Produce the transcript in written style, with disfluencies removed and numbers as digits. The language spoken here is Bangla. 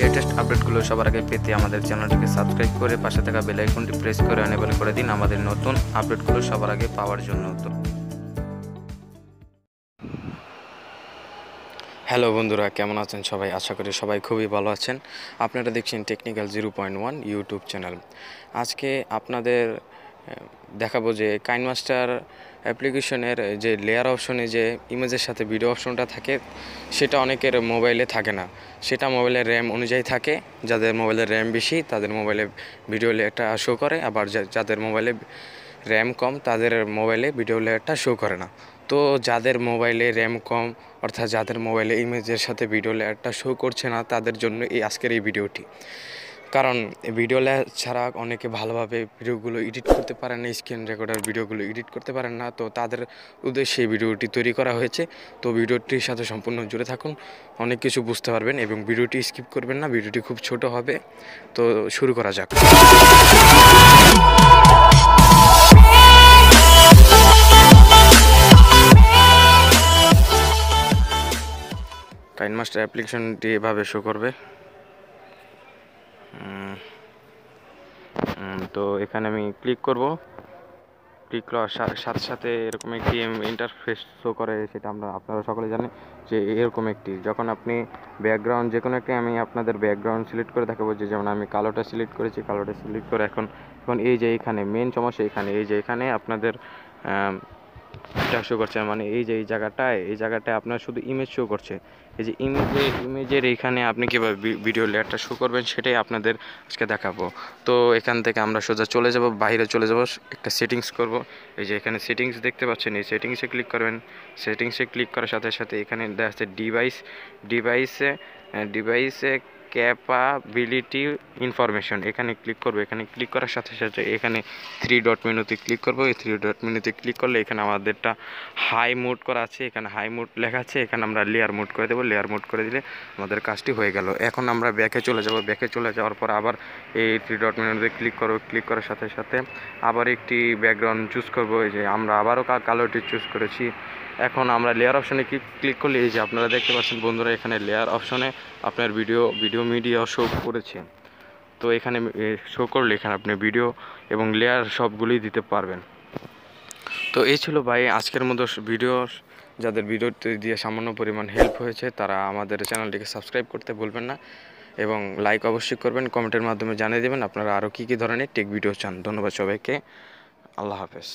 লেটেস্ট আপডেটগুলো সবার আগে পেতে আমাদের চ্যানেলটিকে সাবস্ক্রাইব করে পাশে থাকা বেল আইকনটি প্রেস করে এনেবল করে দিন আমাদের নতুন আপডেটগুলো সবার আগে পাওয়ার জন্য। তো হ্যালো বন্ধুরা, কেমন আছেন সবাই? আশা করি সবাই খুবই ভালো আছেন। আপনারা দেখছেন টেকনিক্যাল 0.1 ইউটিউব চ্যানেল। আজকে আপনাদের দেখাবো যে কাইনমাস্টার অ্যাপ্লিকেশনের যে লেয়ার অপশনে যে ইমেজের সাথে ভিডিও অপশনটা থাকে, সেটা অনেকের মোবাইলে থাকে না। সেটা মোবাইলের র্যাম অনুযায়ী থাকে। যাদের মোবাইলের র্যাম বেশি তাদের মোবাইলে ভিডিও লেয়ারটা শো করে, আবার যাদের মোবাইলে র্যাম কম তাদের মোবাইলে ভিডিও লেয়ারটা শো করে না। তো যাদের মোবাইলে র্যাম কম, অর্থাৎ যাদের মোবাইলে ইমেজের সাথে ভিডিও লেয়ারটা শো করছে না, তাদের জন্য আজকের এই ভিডিওটি। কারণ ভিডিও লেয়ার ছাড়া অনেকে ভালোভাবে ভিডিওগুলো এডিট করতে পারেন না, স্ক্রিন রেকর্ডার ভিডিওগুলো এডিট করতে পারেন না। তো তাদের উদ্দেশ্যে এই ভিডিওটি তৈরি করা হয়েছে। তো ভিডিওটির সাথে সম্পূর্ণ জুড়ে থাকুন, অনেক কিছু বুঝতে পারবেন এবং ভিডিওটি স্কিপ করবেন না। ভিডিওটি খুব ছোট হবে। তো শুরু করা যাক। কাইনমাস্টার অ্যাপ্লিকেশনটি এভাবে শো করবে। তো এখানে আমি ক্লিক করব। ক্লিক করার সাথে সাথে এরকম একটি ইন্টারফেস শো করে, সেটা আপনারা সকলে জানেন যে এরকম একটি, যখন আপনি ব্যাকগ্রাউন্ড যে কোনো একটি, আমি আপনাদের ব্যাকগ্রাউন্ড সিলেক্ট করে দেখাবো। যে যেমন আমি কালোটা সিলেক্ট করেছি, কালোটা সিলেক্ট করে এখন এই যে এখানে মেন সমস্যা, এখানে আপনাদের এটা শো করছে, মানে এই জায়গাটায় আপনার শুধু ইমেজ শো করছে। এই যে ইমেজের এইখানে আপনি কীভাবে ভিডিও লেয়ারটা শো করবেন সেটাই আপনাদের আজকে দেখাবো। তো এখান থেকে আমরা সোজা চলে যাব, বাইরে চলে যাব, একটা সেটিংস করব। এই যে এখানে সেটিংস দেখতে পাচ্ছেন, এই সেটিংসে ক্লিক করবেন। সেটিংসে ক্লিক করার সাথে সাথে এখানে দেখা যাচ্ছে ডিভাইসে ক্যাপাবিলিটি ইনফরমেশন, এখানে ক্লিক করব। এখানে ক্লিক করার সাথে সাথে এখানে 3 ডট মেনুতে ক্লিক করব। এই 3 ডট মেনুতে ক্লিক করলে এখানে আমাদেরটা হাই মোড করা আছে, এখানে হাই মোড লেখা আছে। এখানে আমরা লেয়ার মোড করে দেবো। লেয়ার মোড করে দিলে আমাদের কাজটি হয়ে গেল। এখন আমরা ব্যাকে চলে যাব। ব্যাকে চলে যাওয়ার পর আবার এই 3 ডট মেনুতে ক্লিক করব। ক্লিক করার সাথে সাথে আবার একটি ব্যাকগ্রাউন্ড চুজ করব। এই যে আমরা আবারও কালোটি চুজ করেছি। এখন আমরা লেয়ার অপশনে ক্লিক করলে এই যে আপনারা দেখতে পাচ্ছেন বন্ধুরা, এখানে লেয়ার অপশনে আপনার ভিডিও মিডিয়া শো করেছে। তো এখানে শো করলে এখানে আপনি ভিডিও এবং লেয়ার সবগুলোই দিতে পারবেন। তো এই ছিল ভাই আজকের মতো ভিডিও। যাদের ভিডিওটি দিয়ে সামান্য পরিমাণ হেল্প হয়েছে তারা আমাদের চ্যানেলটিকে সাবস্ক্রাইব করতে ভুলবেন না এবং লাইক অবশ্যই করবেন। কমেন্টের মাধ্যমে জানিয়ে দেবেন আপনারা আরও কী কী ধরনের টেক ভিডিও চান। ধন্যবাদ সবাইকে। আল্লাহ হাফেজ।